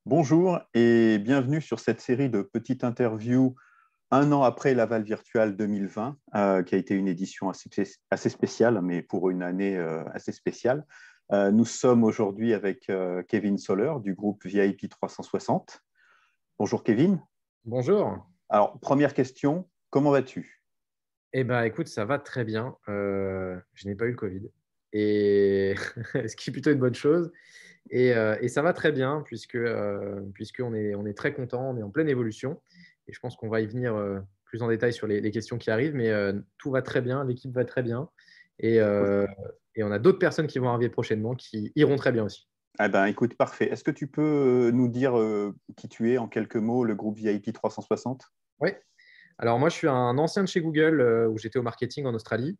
Bonjour et bienvenue sur cette série de petites interviews un an après Laval Virtual 2020, qui a été une édition assez spéciale, mais pour une année assez spéciale. Nous sommes aujourd'hui avec Kevin Soller du groupe VIP 360. Bonjour Kevin. Bonjour. Alors, première question, comment vas-tu? Eh ben, écoute, ça va très bien. Je n'ai pas eu le Covid, et ce qui est plutôt une bonne chose. Et ça va très bien puisqu'on est très content, on est en pleine évolution. Et je pense qu'on va y venir plus en détail sur les questions qui arrivent. Mais tout va très bien, l'équipe va très bien. Et, C'est cool. euh, et on a d'autres personnes qui vont arriver prochainement qui iront très bien aussi. Eh ben, écoute, parfait. Est-ce que tu peux nous dire qui tu es en quelques mots, le groupe VIP 360? Oui. Alors moi, je suis un ancien de chez Google où j'étais au marketing en Australie.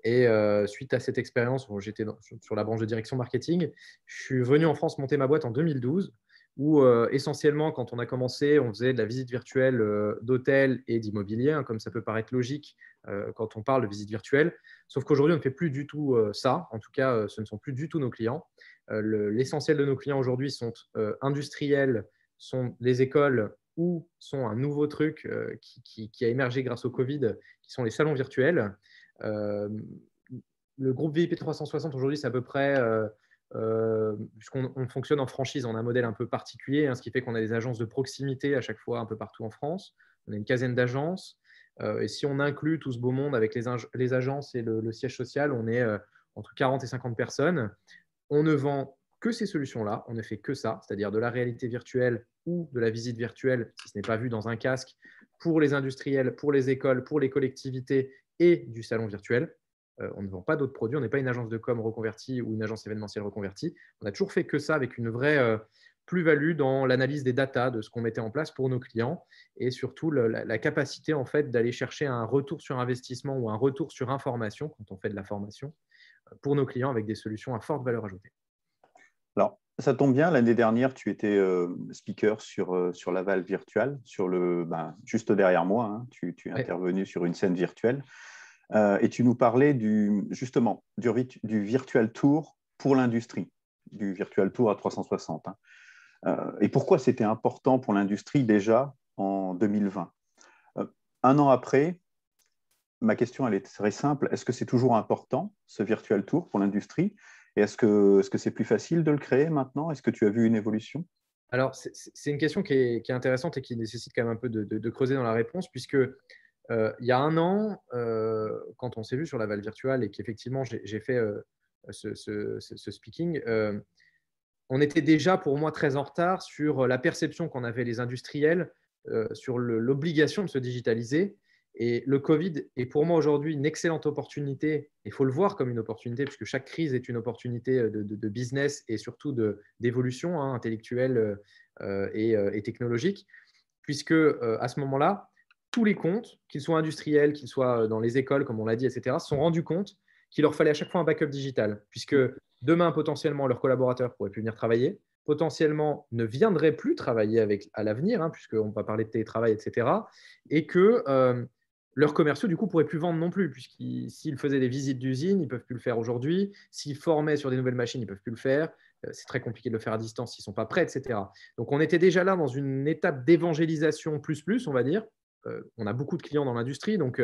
Et suite à cette expérience où j'étais sur la branche de direction marketing, je suis venu en France monter ma boîte en 2012 où essentiellement, quand on a commencé, on faisait de la visite virtuelle d'hôtels et d'immobilier, hein, comme ça peut paraître logique quand on parle de visite virtuelle. Sauf qu'aujourd'hui, on ne fait plus du tout ça. En tout cas, ce ne sont plus du tout nos clients. L'essentiel de nos clients aujourd'hui sont industriels, sont les écoles ou sont un nouveau truc qui a émergé grâce au Covid, qui sont les salons virtuels. Euh, le groupe VIP 360 aujourd'hui, c'est à peu près, puisqu'on fonctionne en franchise, on a un modèle un peu particulier, hein, ce qui fait qu'on a des agences de proximité à chaque fois un peu partout en France. On a une quinzaine d'agences. Et si on inclut tout ce beau monde avec les agences et le siège social, on est entre 40 et 50 personnes. On ne vend que ces solutions-là, on ne fait que ça, c'est-à-dire de la réalité virtuelle ou de la visite virtuelle, si ce n'est pas vu dans un casque, pour les industriels, pour les écoles, pour les collectivités et du salon virtuel. On ne vend pas d'autres produits, on n'est pas une agence de com reconvertie ou une agence événementielle reconvertie. On a toujours fait que ça avec une vraie plus-value dans l'analyse des datas de ce qu'on mettait en place pour nos clients et surtout la capacité en fait d'aller chercher un retour sur investissement ou un retour sur information quand on fait de la formation pour nos clients avec des solutions à forte valeur ajoutée. Alors, ça tombe bien, l'année dernière, tu étais speaker sur Laval Virtual, juste derrière moi, hein, tu es Ouais. intervenu sur une scène virtuelle, et tu nous parlais justement du Virtual Tour pour l'industrie, du Virtual Tour à 360. Hein. Et pourquoi c'était important pour l'industrie déjà en 2020? Euh, un an après, ma question, elle est très simple. Est-ce que c'est toujours important, ce Virtual Tour pour l'industrie? Et est-ce que c'est plus facile de le créer maintenant? Est-ce que tu as vu une évolution? Alors, c'est une question qui est intéressante et qui nécessite quand même un peu de creuser dans la réponse, puisque il y a un an, quand on s'est vu sur la Val Virtual et qu'effectivement j'ai fait ce speaking, on était déjà pour moi très en retard sur la perception qu'en avaient les industriels sur l'obligation de se digitaliser. Et le Covid est pour moi aujourd'hui une excellente opportunité, et il faut le voir comme une opportunité, puisque chaque crise est une opportunité de business et surtout d'évolution intellectuelle et technologique, puisque à ce moment-là, tous les comptes, qu'ils soient industriels, qu'ils soient dans les écoles, comme on l'a dit, etc., se sont rendus compte qu'il leur fallait à chaque fois un backup digital, puisque demain, potentiellement, leurs collaborateurs ne pourraient plus venir travailler, potentiellement ne viendraient plus travailler à l'avenir, hein, puisqu'on va parler de télétravail, etc., et que leurs commerciaux, du coup, ne pourraient plus vendre non plus, puisqu'ils s'ils faisaient des visites d'usine, ils ne peuvent plus le faire aujourd'hui. S'ils formaient sur des nouvelles machines, ils ne peuvent plus le faire. C'est très compliqué de le faire à distance s'ils ne sont pas prêts, etc. Donc, on était déjà là dans une étape d'évangélisation plus, on va dire. On a beaucoup de clients dans l'industrie, donc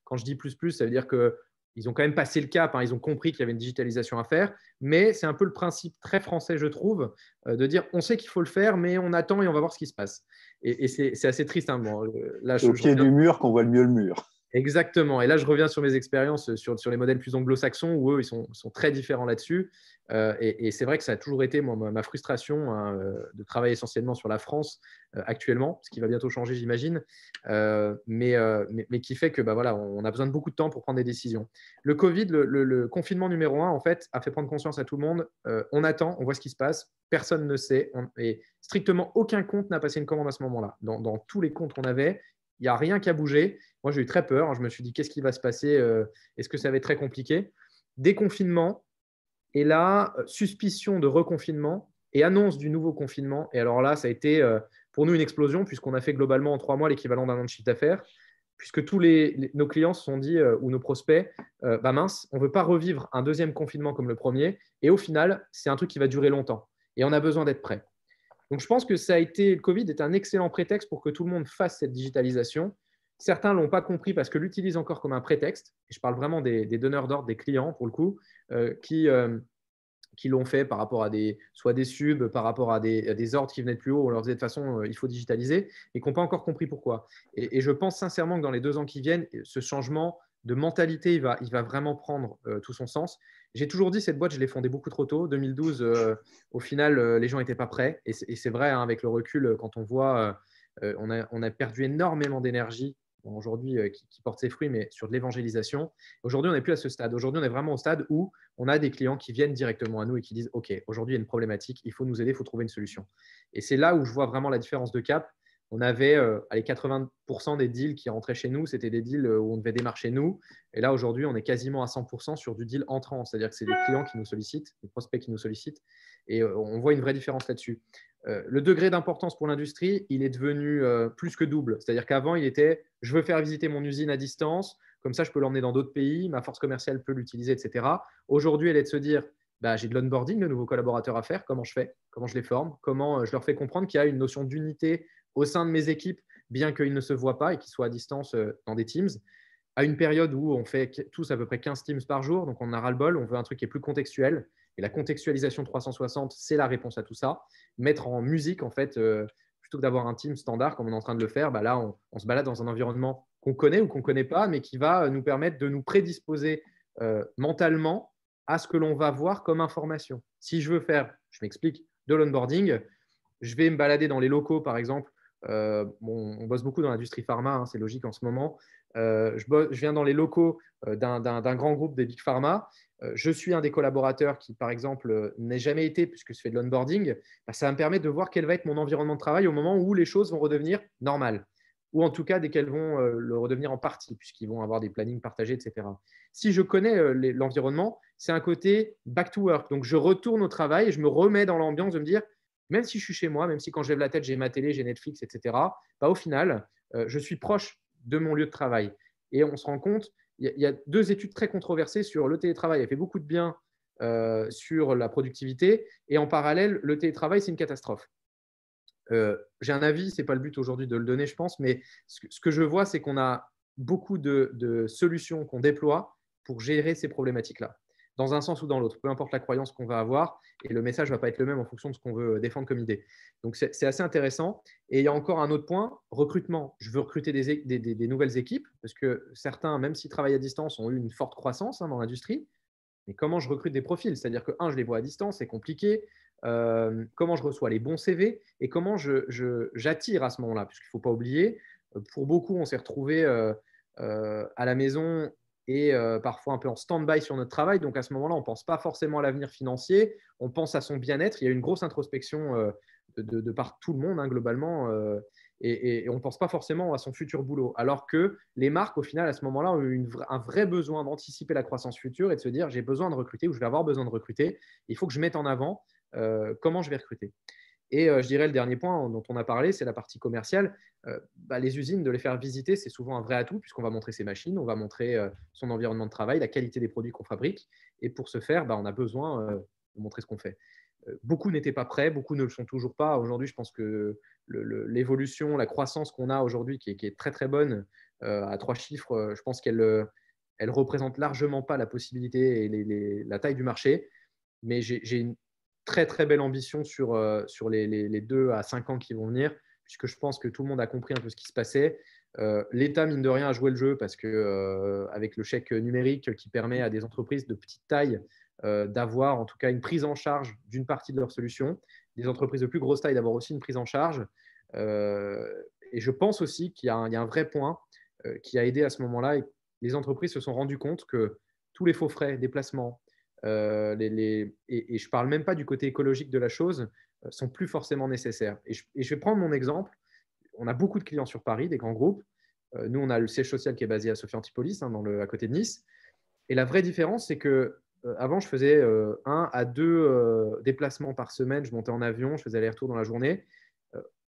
quand je dis plus, ça veut dire que ils ont quand même passé le cap, hein, ils ont compris qu'il y avait une digitalisation à faire, mais c'est un peu le principe très français, je trouve, de dire on sait qu'il faut le faire, mais on attend et on va voir ce qui se passe. Et c'est assez triste. Hein. Bon, là, C'est au je pied reviens. du mur qu'on voit le mieux le mur. Exactement. Et là, je reviens sur mes expériences sur les modèles plus anglo-saxons où eux, ils sont très différents là-dessus. Et c'est vrai que ça a toujours été moi, ma frustration hein, de travailler essentiellement sur la France actuellement, ce qui va bientôt changer, j'imagine, mais qui fait que bah, voilà, on a besoin de beaucoup de temps pour prendre des décisions. Le Covid, le confinement numéro 1, en fait, a fait prendre conscience à tout le monde. On attend, on voit ce qui se passe. Personne ne sait. Et strictement aucun compte n'a passé une commande à ce moment-là. Dans tous les comptes qu'on avait, il n'y a rien qui a bougé. Moi, j'ai eu très peur. Je me suis dit, qu'est-ce qui va se passer? Est-ce que ça va être très compliqué? Déconfinement. Et là, suspicion de reconfinement et annonce du nouveau confinement. Et alors là, ça a été pour nous une explosion, puisqu'on a fait globalement en 3 mois l'équivalent d'un an de chiffre d'affaires, puisque tous nos clients se sont dit, ou nos prospects, bah mince, on ne veut pas revivre un deuxième confinement comme le premier. Et au final, c'est un truc qui va durer longtemps. Et on a besoin d'être prêt. Donc, je pense que le Covid est un excellent prétexte pour que tout le monde fasse cette digitalisation. Certains ne l'ont pas compris parce que l'utilisent encore comme un prétexte. Et je parle vraiment des donneurs d'ordre, des clients, pour le coup, qui l'ont fait par rapport à soit des subs, par rapport à des ordres qui venaient de plus haut. On leur disait de toute façon, il faut digitaliser, et qui n'ont pas encore compris pourquoi. Et je pense sincèrement que dans les 2 ans qui viennent, ce changement de mentalité, il va vraiment prendre tout son sens. J'ai toujours dit, cette boîte, je l'ai fondée beaucoup trop tôt. 2012, au final, les gens n'étaient pas prêts. Et c'est vrai, hein, avec le recul, quand on voit, on a perdu énormément d'énergie aujourd'hui qui porte ses fruits, mais sur de l'évangélisation. Aujourd'hui, on n'est plus à ce stade. Aujourd'hui, on est vraiment au stade où on a des clients qui viennent directement à nous et qui disent « Ok, aujourd'hui, il y a une problématique, il faut nous aider, il faut trouver une solution. » Et c'est là où je vois vraiment la différence de cap. On avait 80% des deals qui rentraient chez nous, c'était des deals où on devait démarcher nous. Et là, aujourd'hui, on est quasiment à 100% sur du deal entrant. C'est-à-dire que c'est des clients qui nous sollicitent, des prospects qui nous sollicitent. Et on voit une vraie différence là-dessus. Le degré d'importance pour l'industrie, il est devenu plus que double. C'est-à-dire qu'avant, il était « je veux faire visiter mon usine à distance, comme ça, je peux l'emmener dans d'autres pays, ma force commerciale peut l'utiliser, etc. » Aujourd'hui, elle est de se dire bah, « j'ai de l'onboarding de nouveaux collaborateurs à faire, comment je fais, comment je les forme, comment je leur fais comprendre qu'il y a une notion d'unité au sein de mes équipes, bien qu'ils ne se voient pas et qu'ils soient à distance dans des teams. » À une période où on fait tous à peu près 15 teams par jour, donc on a ras-le-bol, on veut un truc qui est plus contextuel. Et la contextualisation 360, c'est la réponse à tout ça. Mettre en musique, en fait, plutôt que d'avoir un team standard comme on est en train de le faire, bah là, on se balade dans un environnement qu'on connaît ou qu'on ne connaît pas, mais qui va nous permettre de nous prédisposer mentalement à ce que l'on va voir comme information. Si je veux faire, je m'explique, de l'onboarding, je vais me balader dans les locaux, par exemple. On bosse beaucoup dans l'industrie pharma, hein, c'est logique en ce moment. Je viens dans les locaux d'un grand groupe des Big Pharma. Je suis un des collaborateurs qui, par exemple, n'ait jamais été, puisque je fais de l'onboarding. Bah, ça va me permettre de voir quel va être mon environnement de travail au moment où les choses vont redevenir normales. Ou en tout cas, dès qu'elles vont le redevenir en partie, puisqu'ils vont avoir des plannings partagés, etc. Si je connais l'environnement, c'est un côté back to work. Donc, je retourne au travail et je me remets dans l'ambiance de me dire, même si je suis chez moi, même si quand je lève la tête, j'ai ma télé, j'ai Netflix, etc., bah, au final, je suis proche de mon lieu de travail. Et on se rend compte, il y a 2 études très controversées sur le télétravail. Elle fait beaucoup de bien sur la productivité. Et en parallèle, le télétravail, c'est une catastrophe. J'ai un avis, ce n'est pas le but aujourd'hui de le donner, je pense, mais ce que je vois, c'est qu'on a beaucoup de solutions qu'on déploie pour gérer ces problématiques-là, dans un sens ou dans l'autre, peu importe la croyance qu'on va avoir, et le message ne va pas être le même en fonction de ce qu'on veut défendre comme idée. Donc, c'est assez intéressant. Et il y a encore un autre point, recrutement. Je veux recruter des nouvelles équipes, parce que certains, même s'ils travaillent à distance, ont eu une forte croissance dans l'industrie. Mais comment je recrute des profils? C'est-à-dire que, je les vois à distance, c'est compliqué. Comment je reçois les bons CV et comment j'attire à ce moment-là? Puisqu'il ne faut pas oublier, pour beaucoup, on s'est retrouvé à la maison et parfois un peu en stand-by sur notre travail. Donc, à ce moment-là, on ne pense pas forcément à l'avenir financier, on pense à son bien-être. Il y a une grosse introspection de par tout le monde, hein, globalement, et on ne pense pas forcément à son futur boulot. Alors que les marques, au final, à ce moment-là, ont eu un vrai besoin d'anticiper la croissance future et de se dire, j'ai besoin de recruter ou je vais avoir besoin de recruter. Il faut que je mette en avant comment je vais recruter. Et je dirais le dernier point dont on a parlé, c'est la partie commerciale. Les usines, de les faire visiter, c'est souvent un vrai atout puisqu'on va montrer ses machines, on va montrer son environnement de travail, la qualité des produits qu'on fabrique. Et pour ce faire, on a besoin de montrer ce qu'on fait. Beaucoup n'étaient pas prêts, beaucoup ne le sont toujours pas. Aujourd'hui, je pense que l'évolution, la croissance qu'on a aujourd'hui, qui est très très bonne, à 3 chiffres, je pense qu'elle elle représente largement pas la possibilité et la taille du marché. Mais j'ai une très très belle ambition sur les 2 à 5 ans qui vont venir, puisque je pense que tout le monde a compris un peu ce qui se passait. L'État, mine de rien, a joué le jeu parce que avec le chèque numérique qui permet à des entreprises de petite taille d'avoir en tout cas une prise en charge d'une partie de leurs solutions, des entreprises de plus grosse taille d'avoir aussi une prise en charge. Et je pense aussi qu'il y a un vrai point qui a aidé à ce moment-là. Et les entreprises se sont rendues compte que tous les faux frais, déplacements, et je ne parle même pas du côté écologique de la chose, sont plus forcément nécessaires. Et je vais prendre mon exemple. On a beaucoup de clients sur Paris, des grands groupes. Nous, on a le siège social qui est basé à Sophia Antipolis, hein, à côté de Nice. Et la vraie différence, c'est que avant, je faisais 1 à 2 déplacements par semaine. Je montais en avion, je faisais aller-retour dans la journée.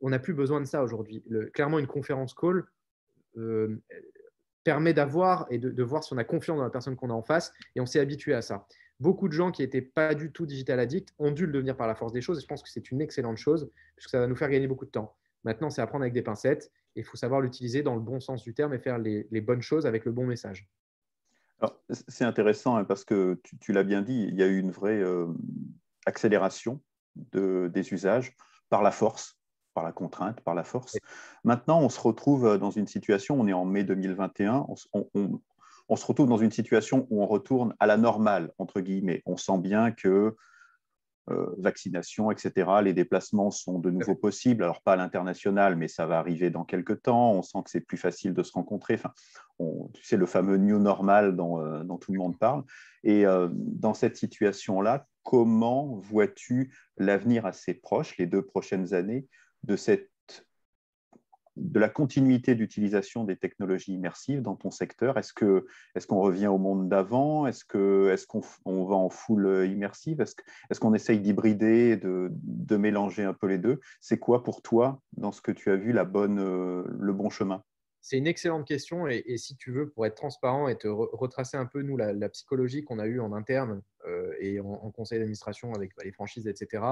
On n'a plus besoin de ça aujourd'hui. Clairement, une conférence call permet d'avoir et de voir si on a confiance dans la personne qu'on a en face, et on s'est habitué à ça. beaucoup de gens qui n'étaient pas du tout digital addicts ont dû le devenir par la force des choses. Et je pense que c'est une excellente chose, puisque ça va nous faire gagner beaucoup de temps. Maintenant, c'est à prendre avec des pincettes. Et il faut savoir l'utiliser dans le bon sens du terme et faire les bonnes choses avec le bon message. Alors, c'est intéressant hein, parce que tu l'as bien dit, il y a eu une vraie accélération des usages par la force, par la contrainte, par la force. Maintenant, on se retrouve dans une situation, on est en mai 2021, on se retrouve dans une situation où on retourne à la normale, entre guillemets. On sent bien que vaccination, etc., les déplacements sont de nouveau possibles. Alors, pas à l'international, mais ça va arriver dans quelques temps. On sent que c'est plus facile de se rencontrer. Enfin, tu sais, le fameux new normal dont tout le monde parle. Et dans cette situation-là, comment vois-tu l'avenir assez proche, les 2 prochaines années, de la continuité d'utilisation des technologies immersives dans ton secteur? Est-ce qu'on revient au monde d'avant? Est-ce qu'on va en full immersive? Est-ce qu'on essaye d'hybrider, de mélanger un peu les deux? C'est quoi pour toi, dans ce que tu as vu, le bon chemin? C'est une excellente question et si tu veux, pour être transparent et te retracer un peu, nous, la psychologie qu'on a eue en interne et en conseil d'administration avec les franchises, etc.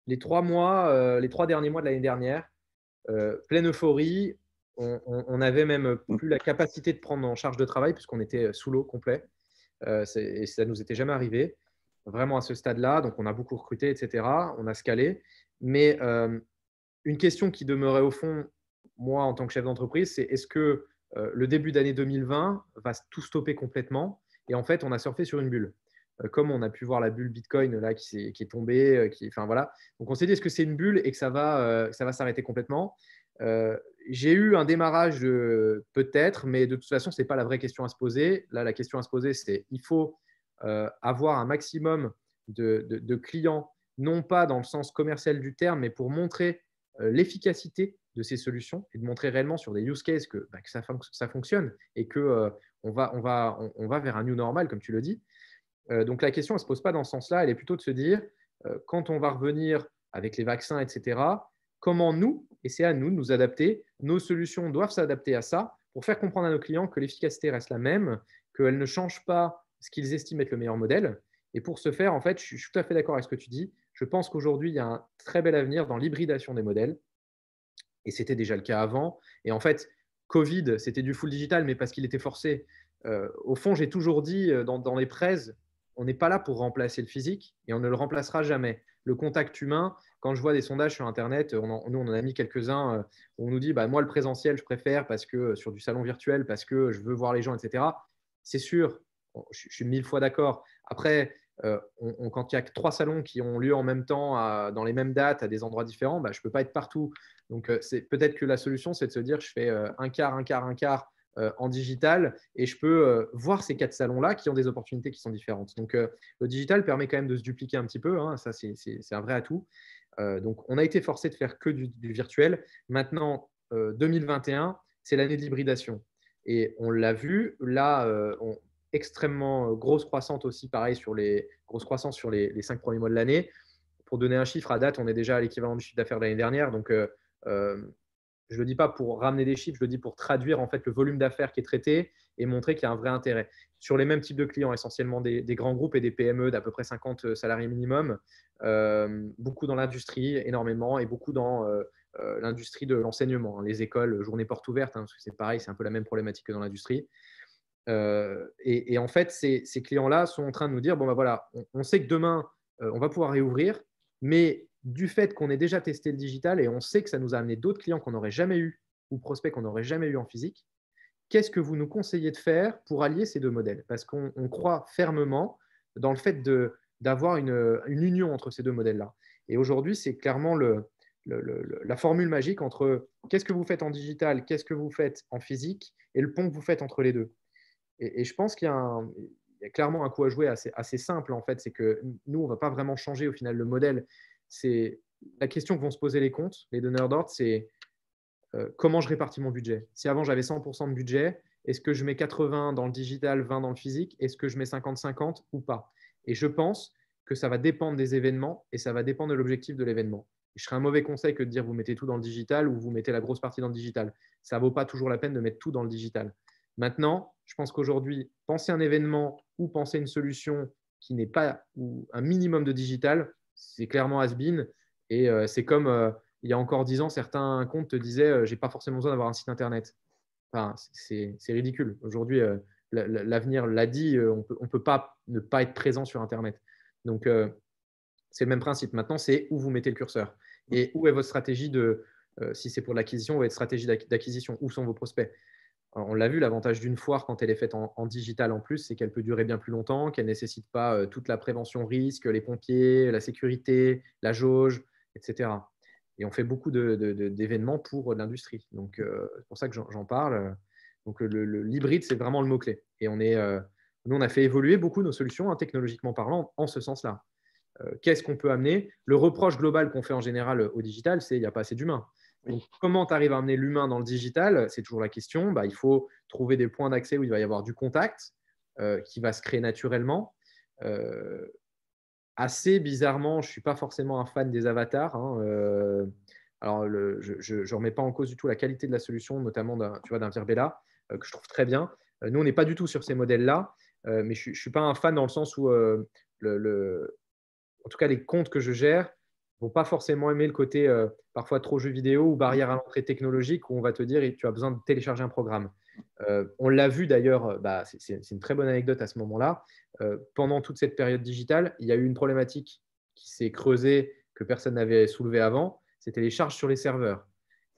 Les 3 derniers mois de l'année dernière, pleine euphorie, on n'avait même plus la capacité de prendre en charge de travail puisqu'on était sous l'eau complet et ça ne nous était jamais arrivé, vraiment à ce stade-là. Donc, on a beaucoup recruté, etc. On a scalé. Mais une question qui demeurait au fond, moi, en tant que chef d'entreprise, c'est est-ce que le début d'année 2020 va tout stopper complètement? Et en fait, on a surfé sur une bulle. Comme on a pu voir la bulle Bitcoin là, qui est tombée. Enfin, voilà. Donc, on s'est dit, est-ce que c'est une bulle et que ça va s'arrêter complètement? J'ai eu un démarrage peut-être, mais de toute façon, ce n'est pas la vraie question à se poser. Là, la question à se poser, c'est il faut avoir un maximum de clients, non pas dans le sens commercial du terme, mais pour montrer l'efficacité de ces solutions et de montrer réellement sur des use cases que ça fonctionne et qu'on on va vers un new normal, comme tu le dis. Donc la question, elle ne se pose pas dans ce sens-là, elle est plutôt de se dire, quand on va revenir avec les vaccins, etc., comment nous, et c'est à nous de nous adapter, nos solutions doivent s'adapter à ça pour faire comprendre à nos clients que l'efficacité reste la même, qu'elle ne change pas ce qu'ils estiment être le meilleur modèle. Et pour ce faire, en fait, je suis tout à fait d'accord avec ce que tu dis. Je pense qu'aujourd'hui, il y a un très bel avenir dans l'hybridation des modèles. Et c'était déjà le cas avant. Et en fait, Covid, c'était du full digital, mais parce qu'il était forcé. Au fond, j'ai toujours dit dans les presse, on n'est pas là pour remplacer le physique et on ne le remplacera jamais. Le contact humain, quand je vois des sondages sur Internet, nous, on en a mis quelques-uns, où on nous dit, bah, moi, le présentiel, je préfère parce que sur du salon virtuel, parce que je veux voir les gens, etc. C'est sûr, je suis 1000 fois d'accord. Après, quand il y a 3 salons qui ont lieu en même temps, dans les mêmes dates, à des endroits différents, bah, je ne peux pas être partout. Donc, c'est peut-être que la solution, c'est de se dire, je fais un quart, un quart, un quart en digital et je peux voir ces 4 salons-là qui ont des opportunités qui sont différentes. Donc, le digital permet quand même de se dupliquer un petit peu. Hein, ça, c'est un vrai atout. Donc, on a été forcé de faire que du virtuel. Maintenant, 2021, c'est l'année de l'hybridation. Et on l'a vu, là, extrêmement grosse croissance aussi, pareil, grosse croissance sur les 5 premiers mois de l'année. Pour donner un chiffre, à date, on est déjà à l'équivalent du chiffre d'affaires de l'année dernière. Donc, je ne le dis pas pour ramener des chiffres, je le dis pour traduire en fait le volume d'affaires qui est traité et montrer qu'il y a un vrai intérêt. Sur les mêmes types de clients, essentiellement des grands groupes et des PME d'à peu près 50 salariés minimum, beaucoup dans l'industrie, énormément, et beaucoup dans l'industrie de l'enseignement, hein, les écoles, journées portes ouvertes, hein, parce que c'est pareil, c'est un peu la même problématique que dans l'industrie. Et en fait, ces clients-là sont en train de nous dire, bon, ben voilà, on sait que demain, on va pouvoir réouvrir, mais du fait qu'on ait déjà testé le digital et on sait que ça nous a amené d'autres clients qu'on n'aurait jamais eu ou prospects qu'on n'aurait jamais eu en physique, qu'est-ce que vous nous conseillez de faire pour allier ces 2 modèles? Parce qu'on croit fermement dans le fait d'avoir une union entre ces 2 modèles-là. Et aujourd'hui, c'est clairement la formule magique entre qu'est-ce que vous faites en digital, qu'est-ce que vous faites en physique et le pont que vous faites entre les deux. Et je pense qu'il y a clairement un coup à jouer assez simple, en fait. C'est que nous, on ne va pas vraiment changer au final le modèle. C'est la question que vont se poser les comptes, les donneurs d'ordre, c'est comment je répartis mon budget. Si avant j'avais 100% de budget, est-ce que je mets 80 dans le digital, 20 dans le physique? Est-ce que je mets 50-50 ou pas? Et je pense que ça va dépendre des événements et ça va dépendre de l'objectif de l'événement. Je serais un mauvais conseil que de dire vous mettez tout dans le digital ou vous mettez la grosse partie dans le digital. Ça ne vaut pas toujours la peine de mettre tout dans le digital. Maintenant, je pense qu'aujourd'hui, penser un événement ou penser une solution qui n'est pas ou un minimum de digital, c'est clairement has-been. Et c'est comme il y a encore 10 ans, certains comptes te disaient j'ai pas forcément besoin d'avoir un site internet. Enfin, c'est ridicule. Aujourd'hui, l'avenir l'a dit, on peut pas ne pas être présent sur Internet. Donc, c'est le même principe. Maintenant, c'est où vous mettez le curseur et où est votre stratégie si c'est pour l'acquisition, votre stratégie d'acquisition, où sont vos prospects. On l'a vu, l'avantage d'une foire quand elle est faite en digital en plus, c'est qu'elle peut durer bien plus longtemps, qu'elle ne nécessite pas toute la prévention risque, les pompiers, la sécurité, la jauge, etc. Et on fait beaucoup d'événements pour l'industrie. Donc, c'est pour ça que j'en parle. Donc, l'hybride, c'est vraiment le mot-clé. Et nous, on a fait évoluer beaucoup nos solutions, technologiquement parlant, en ce sens-là. Qu'est-ce qu'on peut amener? Le reproche global qu'on fait en général au digital, c'est qu'il n'y a pas assez d'humains. Donc, comment tu arrives à amener l'humain dans le digital? C'est toujours la question. Il faut trouver des points d'accès où il va y avoir du contact qui va se créer naturellement. Assez bizarrement, je ne suis pas forcément un fan des avatars. Alors, je ne remets pas en cause du tout la qualité de la solution, notamment d'un Virbela, que je trouve très bien. Nous, on n'est pas du tout sur ces modèles-là, mais je ne suis pas un fan dans le sens où en tout cas, les comptes que je gère ne vont pas forcément aimer le côté parfois trop jeu vidéo ou barrière à l'entrée technologique où on va te dire tu as besoin de télécharger un programme. On l'a vu d'ailleurs, c'est une très bonne anecdote à ce moment-là. Pendant toute cette période digitale, il y a eu une problématique qui s'est creusée que personne n'avait soulevée avant, c'était les charges sur les serveurs.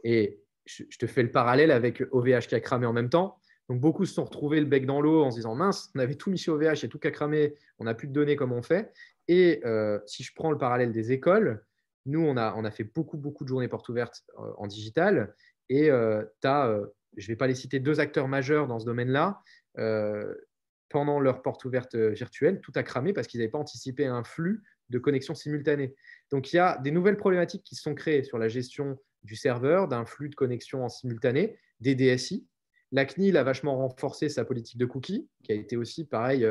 Et je te fais le parallèle avec OVH qui a cramé en même temps. Donc beaucoup se sont retrouvés le bec dans l'eau en se disant mince, on avait tout mis chez OVH et tout qui a cramé, on n'a plus de données comme on fait. Et si je prends le parallèle des écoles, nous, on a fait beaucoup de journées portes ouvertes en digital. Et tu as, je ne vais pas les citer, 2 acteurs majeurs dans ce domaine-là. Pendant leur porte ouverte virtuelle, tout a cramé parce qu'ils n'avaient pas anticipé un flux de connexion simultanée. Donc, il y a des nouvelles problématiques qui se sont créées sur la gestion du serveur, d'un flux de connexion en simultané, des DSI. La CNIL a vachement renforcé sa politique de cookies, qui a été aussi, pareil,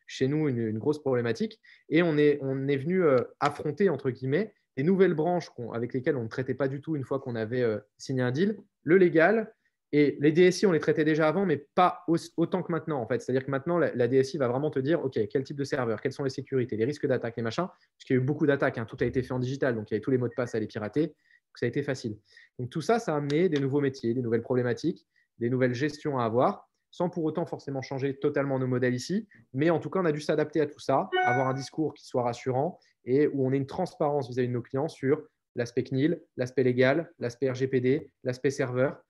chez nous, une grosse problématique. Et on est venu affronter, entre guillemets, des nouvelles branches avec lesquelles on ne traitait pas du tout une fois qu'on avait signé un deal, le légal. Et les DSI, on les traitait déjà avant, mais pas autant que maintenant, en fait. C'est-à-dire que maintenant, la DSI va vraiment te dire, OK, quel type de serveur, quelles sont les sécurités, les risques d'attaque, les machins. Parce qu'il y a eu beaucoup d'attaques, tout a été fait en digital, donc il y avait tous les mots de passe à les pirater. Donc ça a été facile. Donc tout ça, ça a amené des nouveaux métiers, des nouvelles problématiques, des nouvelles gestions à avoir, sans pour autant forcément changer totalement nos modèles ici. Mais en tout cas, on a dû s'adapter à tout ça, avoir un discours qui soit rassurant et où on ait une transparence vis-à-vis de nos clients sur l'aspect CNIL, l'aspect légal, l'aspect RGPD, l'aspect serveur,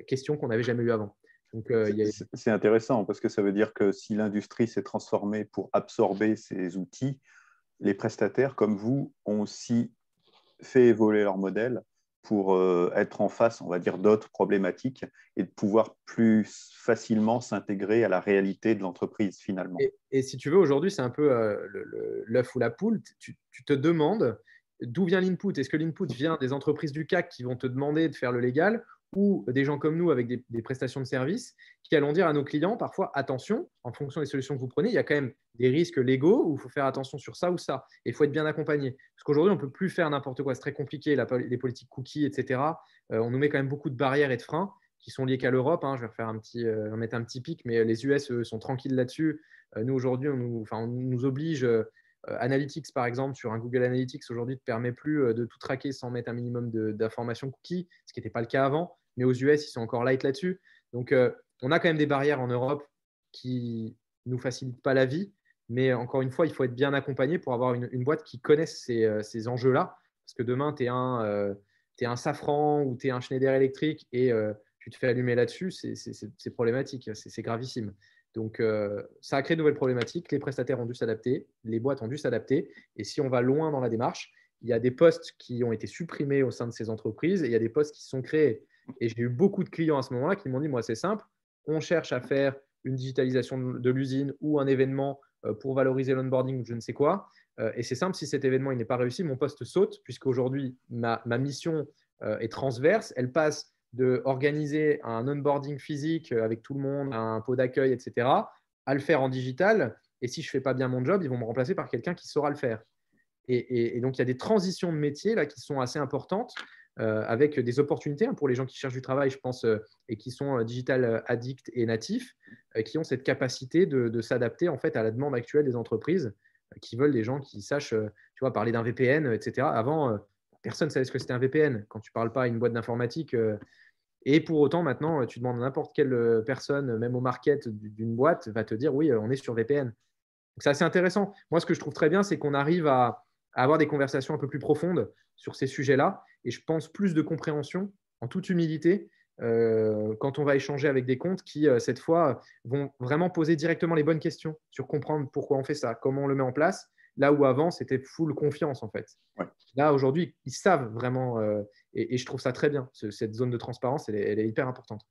question qu'on n'avait jamais eu avant. Donc, c'est intéressant parce que ça veut dire que si l'industrie s'est transformée pour absorber ces outils, les prestataires comme vous ont aussi fait évoluer leur modèle pour être en face, on va dire, d'autres problématiques et de pouvoir plus facilement s'intégrer à la réalité de l'entreprise finalement. Et si tu veux, aujourd'hui, c'est un peu l'œuf ou la poule. Tu te demandes d'où vient l'input. Est-ce que l'input vient des entreprises du CAC qui vont te demander de faire le légal ou des gens comme nous avec des prestations de services qui allons dire à nos clients parfois attention, en fonction des solutions que vous prenez, il y a quand même des risques légaux où il faut faire attention sur ça ou ça. Et il faut être bien accompagné. Parce qu'aujourd'hui, on ne peut plus faire n'importe quoi. C'est très compliqué, les politiques cookies, etc. On nous met quand même beaucoup de barrières et de freins qui sont liés qu'à l'Europe. Je vais refaire mettre un petit pic, mais les US sont tranquilles là-dessus. Nous, aujourd'hui, on nous oblige, Analytics, par exemple, sur un Google Analytics, aujourd'hui, ne te permet plus de tout traquer sans mettre un minimum d'informations cookies, ce qui n'était pas le cas avant. Mais aux US, ils sont encore light là-dessus. Donc, on a quand même des barrières en Europe qui ne nous facilitent pas la vie. Mais encore une fois, il faut être bien accompagné pour avoir une boîte qui connaisse ces enjeux-là. Parce que demain, tu es un Safran ou tu es un Schneider Electric et tu te fais allumer là-dessus, c'est problématique, c'est gravissime. Donc, ça a créé de nouvelles problématiques. Les prestataires ont dû s'adapter, les boîtes ont dû s'adapter. Et si on va loin dans la démarche, il y a des postes qui ont été supprimés au sein de ces entreprises et il y a des postes qui se sont créés. Et j'ai eu beaucoup de clients à ce moment-là qui m'ont dit, moi, c'est simple, on cherche à faire une digitalisation de l'usine ou un événement pour valoriser l'onboarding ou je ne sais quoi. Et c'est simple, si cet événement n'est pas réussi, mon poste saute, puisqu'aujourd'hui, ma mission est transverse. Elle passe d'organiser un onboarding physique avec tout le monde, un pot d'accueil, etc., à le faire en digital. Et si je ne fais pas bien mon job, ils vont me remplacer par quelqu'un qui saura le faire. Et donc, il y a des transitions de métier là, qui sont assez importantes. avec des opportunités pour les gens qui cherchent du travail, je pense, et qui sont digital addicts et natifs, qui ont cette capacité de s'adapter en fait à la demande actuelle des entreprises qui veulent des gens qui sachent, tu vois, parler d'un VPN, etc. Avant, personne ne savait ce que c'était un VPN. Quand tu ne parles pas à une boîte d'informatique, et pour autant, maintenant, tu demandes à n'importe quelle personne, même au market d'une boîte, va te dire oui, on est sur VPN. Donc, c'est assez intéressant. Moi, ce que je trouve très bien, c'est qu'on arrive à avoir des conversations un peu plus profondes sur ces sujets-là. Et je pense plus de compréhension, en toute humilité, quand on va échanger avec des comptes qui, cette fois, vont vraiment poser directement les bonnes questions sur comprendre pourquoi on fait ça, comment on le met en place. Là où avant, c'était full confiance, en fait. Ouais. Là, aujourd'hui, ils savent vraiment, et je trouve ça très bien. Cette zone de transparence, elle est hyper importante.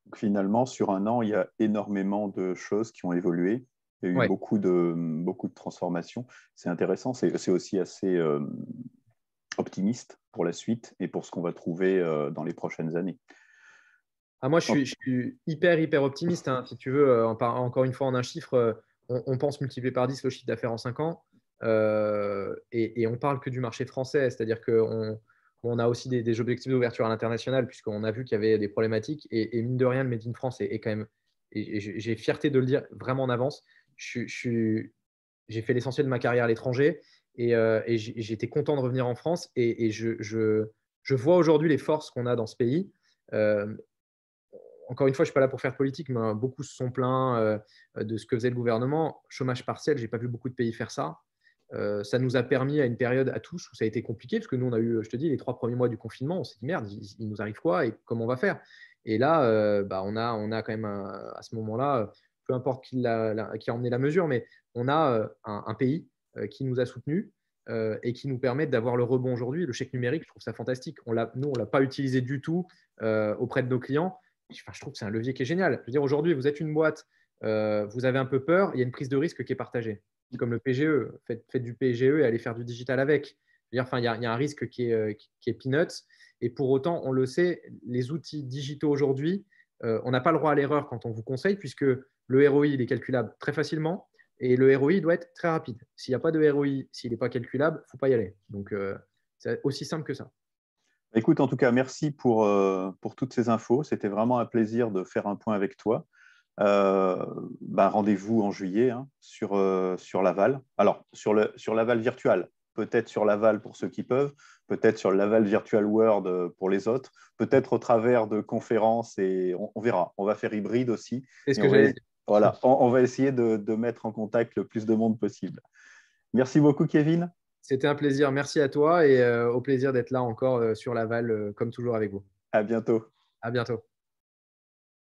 Donc, finalement, sur un an, il y a énormément de choses qui ont évolué. Il y a eu Ouais. beaucoup de transformations. C'est intéressant. C'est aussi assez optimiste pour la suite et pour ce qu'on va trouver dans les prochaines années. Moi, je suis hyper optimiste. Hein. Si tu veux, encore une fois, en un chiffre, on pense multiplier par 10 le chiffre d'affaires en 5 ans. Et on parle que du marché français. C'est-à-dire qu'on a aussi des objectifs d'ouverture à l'international, puisqu'on a vu qu'il y avait des problématiques. Et mine de rien, le Made in France est quand même, et j'ai fierté de le dire vraiment en avance, j'ai fait l'essentiel de ma carrière à l'étranger. Et j'étais content de revenir en France. Et je vois aujourd'hui les forces qu'on a dans ce pays. Encore une fois, je ne suis pas là pour faire politique, mais beaucoup se sont plaints de ce que faisait le gouvernement. Chômage partiel, je n'ai pas vu beaucoup de pays faire ça. Ça nous a permis à une période à tous où ça a été compliqué, parce que nous, on a eu, je te dis, les 3 premiers mois du confinement, on s'est dit, merde, il nous arrive quoi et comment on va faire? Et là, on a quand même, à ce moment-là, peu importe qui a emmené la mesure, mais on a un pays qui nous a soutenus et qui nous permet d'avoir le rebond aujourd'hui. Le chèque numérique, je trouve ça fantastique. Nous, on ne l'a pas utilisé du tout auprès de nos clients. Enfin, je trouve que c'est un levier qui est génial. Je veux dire, aujourd'hui, vous êtes une boîte, vous avez un peu peur, il y a une prise de risque qui est partagée. Comme le PGE, faites du PGE et allez faire du digital avec. Je veux dire, enfin, il y a un risque qui est peanuts. Et pour autant, on le sait, les outils digitaux aujourd'hui, on n'a pas le droit à l'erreur quand on vous conseille, puisque le ROI, il est calculable très facilement et le ROI doit être très rapide. S'il n'y a pas de ROI, s'il n'est pas calculable, il ne faut pas y aller. Donc, c'est aussi simple que ça. Écoute, en tout cas, merci pour toutes ces infos. C'était vraiment un plaisir de faire un point avec toi. Rendez-vous en juillet sur Laval. Alors, sur Laval virtual, peut-être sur Laval pour ceux qui peuvent, peut-être sur Laval Virtual World pour les autres, peut-être au travers de conférences et on verra. On va faire hybride aussi. C'est ce Et que j'allais dire. voilà, on va essayer de mettre en contact le plus de monde possible. Merci beaucoup, Kevin. C'était un plaisir. Merci à toi et au plaisir d'être là encore sur Laval, comme toujours avec vous. À bientôt. À bientôt.